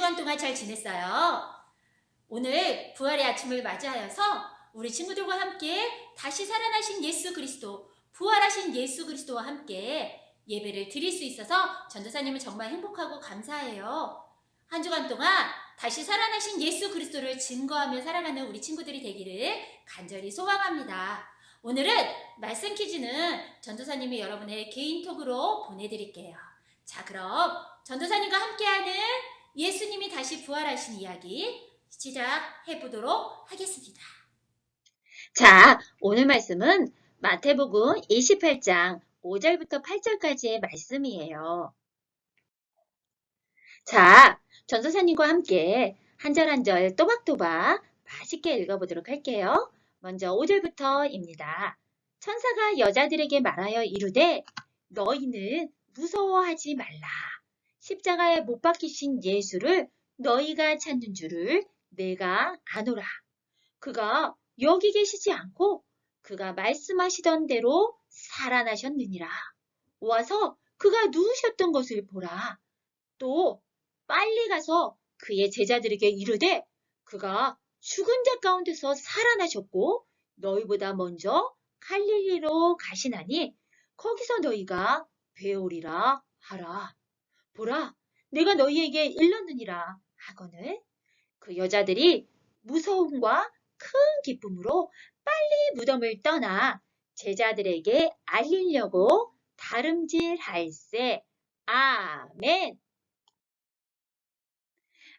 주간 동안 잘 지냈어요? 오늘 부활의 아침을 맞이하여서 우리 친구들과 함께 다시 살아나신 예수 그리스도, 부활하신 예수 그리스도와 함께 예배를 드릴 수 있어서 전도사님은 정말 행복하고 감사해요. 한 주간 동안 다시 살아나신 예수 그리스도를 증거하며 살아가는 우리 친구들이 되기를 간절히 소망합니다. 오늘은 말씀 퀴즈는 전도사님이 여러분의 개인톡으로 보내드릴게요. 자, 그럼 전도사님과 함께하는 예수님이 다시 부활하신 이야기 시작해 보도록 하겠습니다. 자, 오늘 말씀은 마태복음 28장 5절부터 8절까지의 말씀이에요. 자, 전도사님과 함께 한 절 한 절 또박또박 맛있게 읽어보도록 할게요. 먼저 5절부터입니다. 천사가 여자들에게 말하여 이르되 너희는 무서워하지 말라. 십자가에 못 박히신 예수를 너희가 찾는 줄을 내가 아노라. 그가 여기 계시지 않고 그가 말씀하시던 대로 살아나셨느니라. 와서 그가 누우셨던 것을 보라. 또 빨리 가서 그의 제자들에게 이르되 그가 죽은 자 가운데서 살아나셨고 너희보다 먼저 갈릴리로 가시나니 거기서 너희가 배우리라 하라. 보라, 내가 너희에게 일렀느니라 하거늘 그 여자들이 무서움과 큰 기쁨으로 빨리 무덤을 떠나 제자들에게 알리려고 다름질할세. 아멘.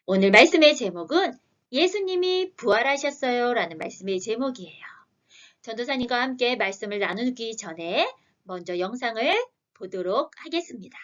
오늘 말씀의 제목은 예수님이 부활하셨어요 라는 말씀의 제목이에요. 전도사님과 함께 말씀을 나누기 전에 먼저 영상을 보도록 하겠습니다.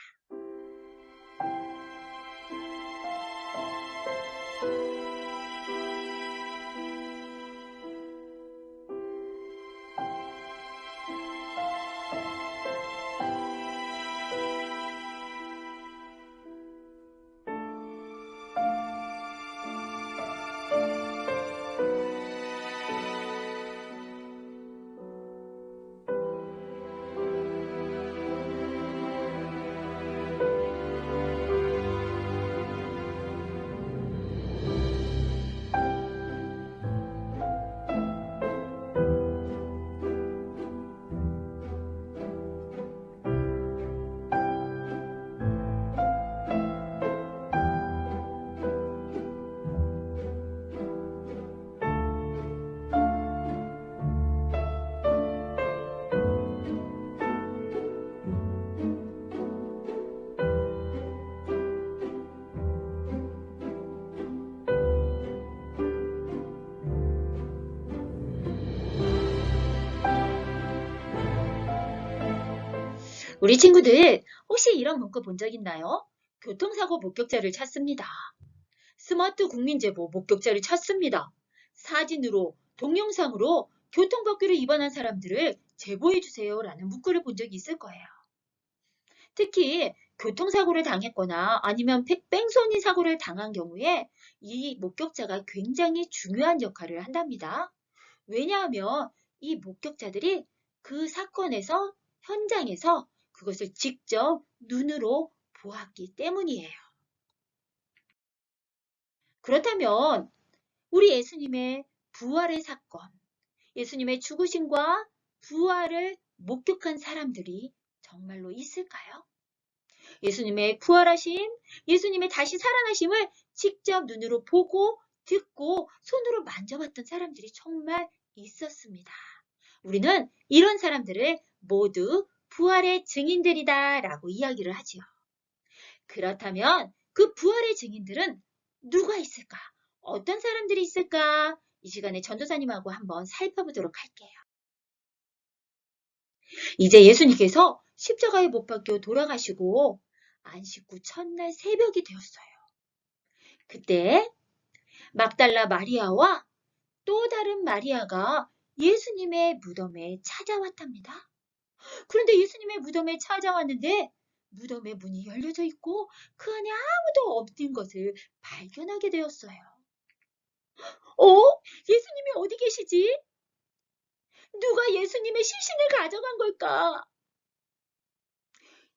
우리 친구들 혹시 이런 문구 본 적 있나요? 교통사고 목격자를 찾습니다. 스마트 국민제보 목격자를 찾습니다. 사진으로, 동영상으로 교통법규를 위반한 사람들을 제보해주세요 라는 문구를 본 적이 있을 거예요. 특히 교통사고를 당했거나 아니면 뺑소니 사고를 당한 경우에 이 목격자가 굉장히 중요한 역할을 한답니다. 왜냐하면 이 목격자들이 그 사건에서 현장에서 그것을 직접 눈으로 보았기 때문이에요. 그렇다면 우리 예수님의 부활의 사건, 예수님의 죽으심과 부활을 목격한 사람들이 정말로 있을까요? 예수님의 부활하심, 예수님의 다시 살아나심을 직접 눈으로 보고 듣고 손으로 만져봤던 사람들이 정말 있었습니다. 우리는 이런 사람들을 모두 부활의 증인들이다 라고 이야기를 하지요. 그렇다면 그 부활의 증인들은 누가 있을까? 어떤 사람들이 있을까? 이 시간에 전도사님하고 한번 살펴보도록 할게요. 이제 예수님께서 십자가에 못 박혀 돌아가시고 안식 후 첫날 새벽이 되었어요. 그때 막달라 마리아와 또 다른 마리아가 예수님의 무덤에 찾아왔답니다. 그런데 예수님의 무덤에 찾아왔는데 무덤의 문이 열려져 있고 그 안에 아무도 없는 것을 발견하게 되었어요. 예수님이 어디 계시지? 누가 예수님의 시신을 가져간 걸까?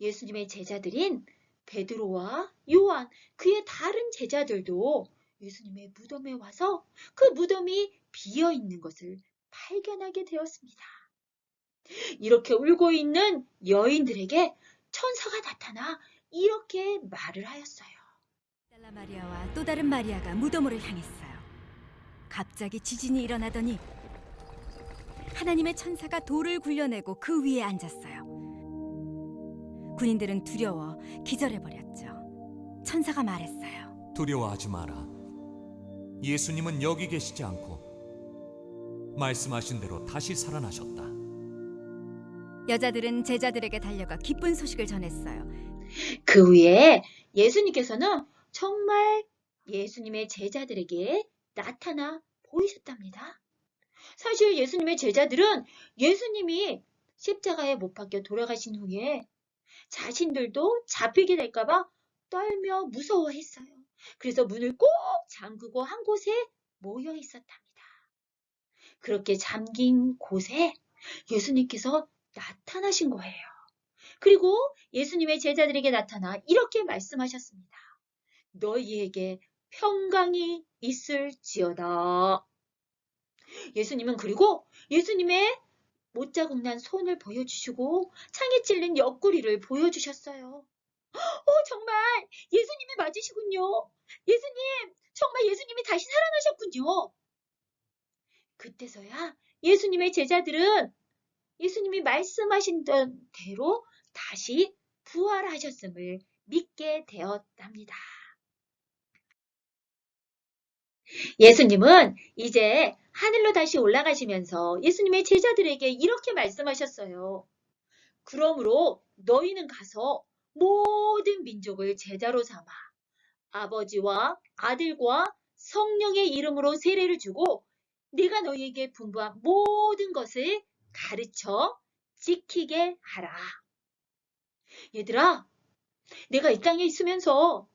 예수님의 제자들인 베드로와 요한, 그의 다른 제자들도 예수님의 무덤에 와서 그 무덤이 비어 있는 것을 발견하게 되었습니다. 이렇게 울고 있는 여인들에게 천사가 나타나 이렇게 말을 하였어요. 막달라 마리아와 또 다른 마리아가 무덤으로 향했어요. 갑자기 지진이 일어나더니 하나님의 천사가 돌을 굴려내고 그 위에 앉았어요. 군인들은 두려워 기절해버렸죠. 천사가 말했어요. 두려워하지 마라. 예수님은 여기 계시지 않고 말씀하신 대로 다시 살아나셨다. 여자들은 제자들에게 달려가 기쁜 소식을 전했어요. 그 후에 예수님께서는 정말 예수님의 제자들에게 나타나 보이셨답니다. 사실 예수님의 제자들은 예수님이 십자가에 못 박혀 돌아가신 후에 자신들도 잡히게 될까봐 떨며 무서워했어요. 그래서 문을 꼭 잠그고 한 곳에 모여 있었답니다. 그렇게 잠긴 곳에 예수님께서 나타나신 거예요. 그리고 예수님의 제자들에게 나타나 이렇게 말씀하셨습니다. 너희에게 평강이 있을지어다. 예수님은 그리고 예수님의 못자국 난 손을 보여주시고 창에 찔린 옆구리를 보여주셨어요. 정말 예수님이 맞으시군요. 예수님, 정말 예수님이 다시 살아나셨군요. 그때서야 예수님의 제자들은 예수님이 말씀하신 대로 다시 부활하셨음을 믿게 되었답니다. 예수님은 이제 하늘로 다시 올라가시면서 예수님의 제자들에게 이렇게 말씀하셨어요. 그러므로 너희는 가서 모든 민족을 제자로 삼아 아버지와 아들과 성령의 이름으로 세례를 주고 내가 너희에게 분부한 모든 것을 가르쳐 지키게 하라. 얘들아, 내가 이 땅에 있으면서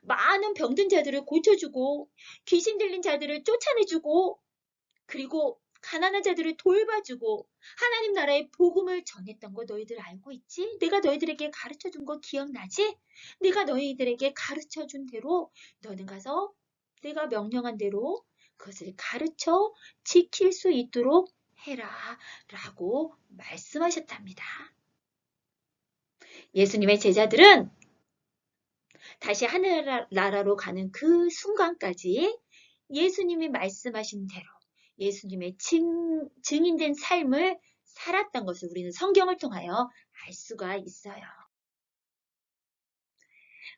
많은 병든 자들을 고쳐주고 귀신 들린 자들을 쫓아내주고 그리고 가난한 자들을 돌봐주고 하나님 나라의 복음을 전했던 거 너희들 알고 있지? 내가 너희들에게 가르쳐준 거 기억나지? 내가 너희들에게 가르쳐준 대로 너는 가서 내가 명령한 대로 그것을 가르쳐 지킬 수 있도록 해라 라고 말씀하셨답니다. 예수님의 제자들은 다시 하늘나라로 가는 그 순간까지 예수님이 말씀하신 대로 예수님의 증인된 삶을 살았던 것을 우리는 성경을 통하여 알 수가 있어요.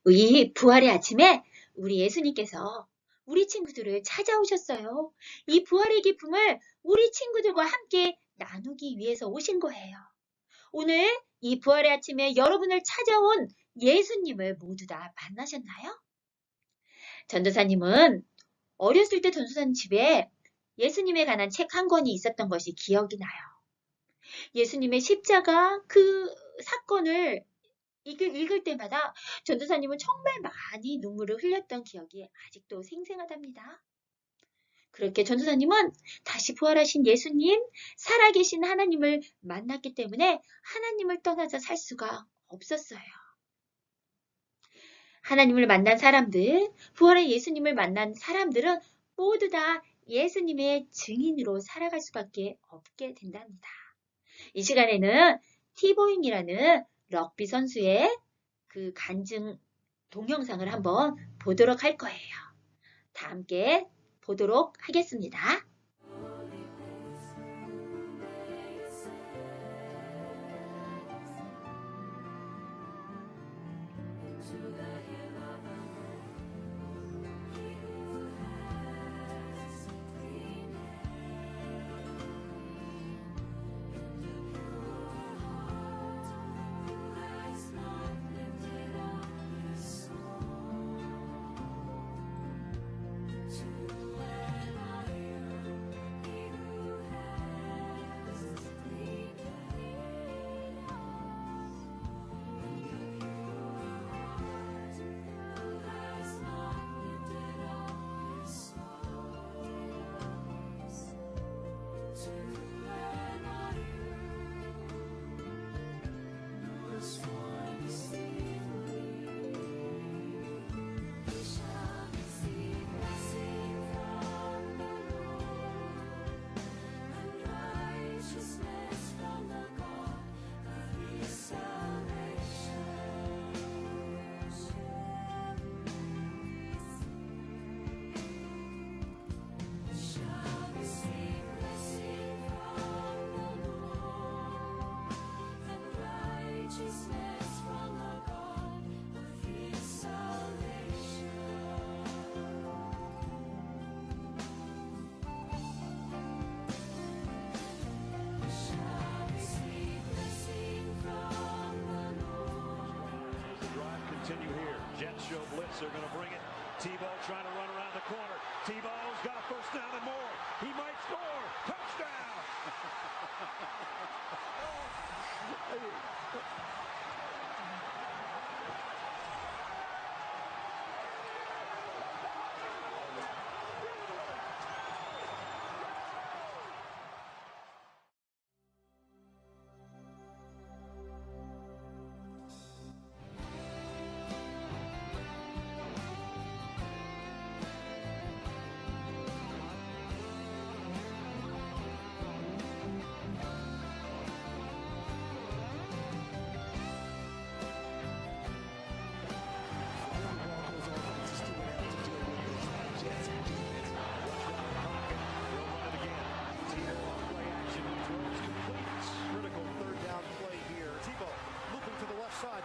이 부활의 아침에 우리 예수님께서 우리 친구들을 찾아오셨어요. 이 부활의 기쁨을 우리 친구들과 함께 나누기 위해서 오신 거예요. 오늘 이 부활의 아침에 여러분을 찾아온 예수님을 모두 다 만나셨나요? 전도사님은 어렸을 때 전도사님 집에 예수님에 관한 책 한 권이 있었던 것이 기억이 나요. 예수님의 십자가 그 사건을 읽을 때마다 전도사님은 정말 많이 눈물을 흘렸던 기억이 아직도 생생하답니다. 그렇게 전도사님은 다시 부활하신 예수님, 살아계신 하나님을 만났기 때문에 하나님을 떠나서 살 수가 없었어요. 하나님을 만난 사람들, 부활의 예수님을 만난 사람들은 모두 다 예수님의 증인으로 살아갈 수밖에 없게 된답니다. 이 시간에는 티보잉이라는 럭비 선수의 그 간증 동영상을 한번 보도록 할 거예요. 다 함께 보도록 하겠습니다. They're going to bring it. Tebow trying to run around the corner. Tebow's got a first down and more. He might score. Touchdown!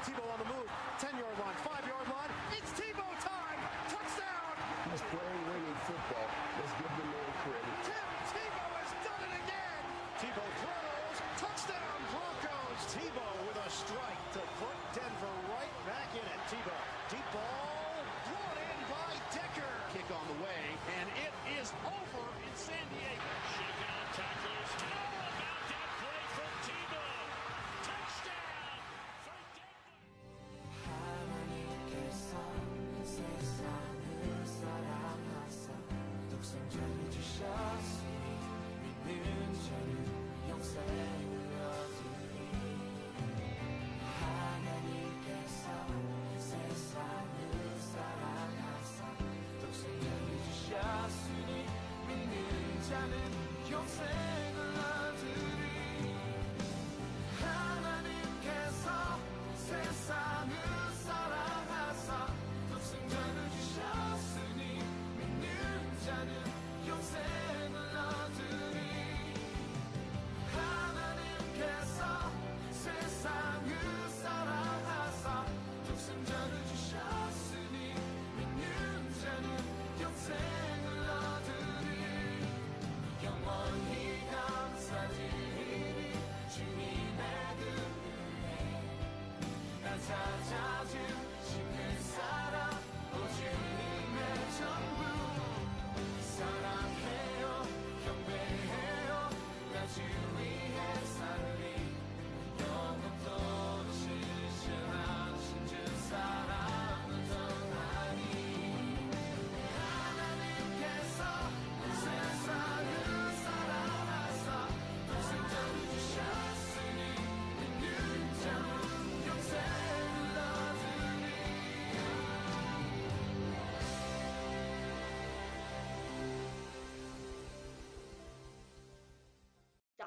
Tebow on the move, 10-yard line, 5-yard line. It's Tebow time! Touchdown! He's playing winning football. Let's give the man credit. Tim Tebow has done it again! Tebow throws, touchdown Broncos! Tebow with a strike to put Denver right back in it. Tebow, deep ball, brought in by Decker. Kick on the way, and it is over in San Diego. Shaking on tacklers. How about that play from Tebow? Touchdown! For Denver!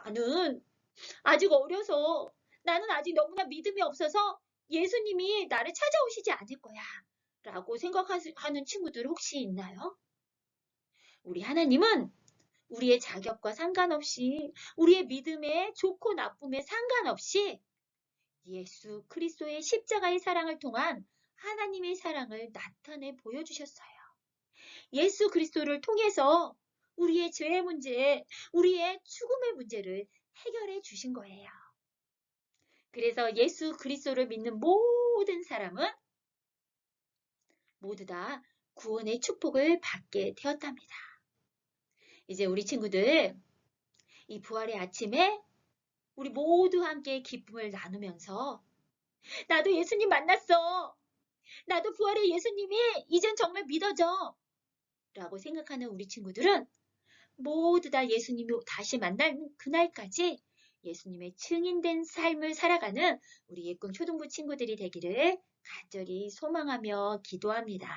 나는 아직 어려서 나는 아직 너무나 믿음이 없어서 예수님이 나를 찾아오시지 않을 거야 라고 생각하는 친구들 혹시 있나요? 우리 하나님은 우리의 자격과 상관없이 우리의 믿음에 좋고 나쁨에 상관없이 예수 그리스도의 십자가의 사랑을 통한 하나님의 사랑을 나타내 보여주셨어요. 예수 그리스도를 통해서 우리의 죄의 문제, 우리의 죽음의 문제를 해결해 주신 거예요. 그래서 예수 그리스도를 믿는 모든 사람은 모두 다 구원의 축복을 받게 되었답니다. 이제 우리 친구들, 이 부활의 아침에 우리 모두 함께 기쁨을 나누면서 나도 예수님 만났어. 나도 부활의 예수님이 이젠 정말 믿어져. 라고 생각하는 우리 친구들은 모두 다 예수님이 다시 만날 그날까지 예수님의 증인된 삶을 살아가는 우리 예꿈 초등부 친구들이 되기를 간절히 소망하며 기도합니다.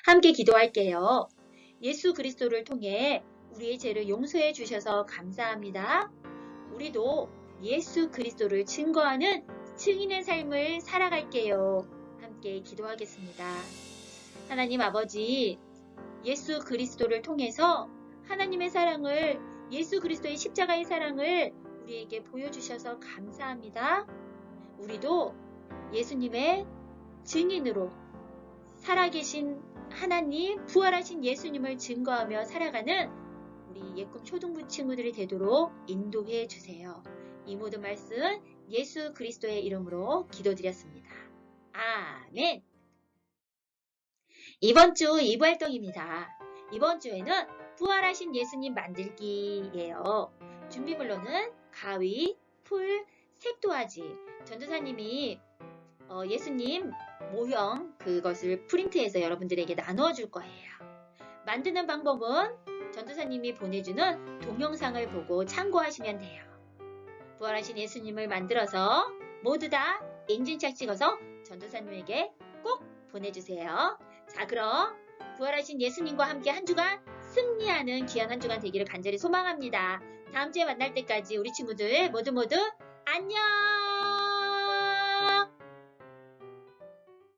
함께 기도할게요. 예수 그리스도를 통해 우리의 죄를 용서해 주셔서 감사합니다. 우리도 예수 그리스도를 증거하는 증인의 삶을 살아갈게요. 함께 기도하겠습니다. 하나님 아버지, 예수 그리스도를 통해서 하나님의 사랑을, 예수 그리스도의 십자가의 사랑을 우리에게 보여주셔서 감사합니다. 우리도 예수님의 증인으로 살아계신 하나님, 부활하신 예수님을 증거하며 살아가는 우리 예꿈 초등부 친구들이 되도록 인도해 주세요. 이 모든 말씀 예수 그리스도의 이름으로 기도드렸습니다. 아멘. 이번 주 2부 활동입니다. 이번 주에는 부활하신 예수님 만들기예요. 준비물로는 가위, 풀, 색도화지. 전도사님이 예수님 모형 그것을 프린트해서 여러분들에게 나누어 줄 거예요. 만드는 방법은 전도사님이 보내주는 동영상을 보고 참고하시면 돼요. 부활하신 예수님을 만들어서 모두 다 인증샷 찍어서 전도사님에게 꼭 보내주세요. 자, 그럼 부활하신 예수님과 함께 한 주간 승리하는 귀한 한 주간 되기를 간절히 소망합니다. 다음 주에 만날 때까지 우리 친구들 모두 안녕!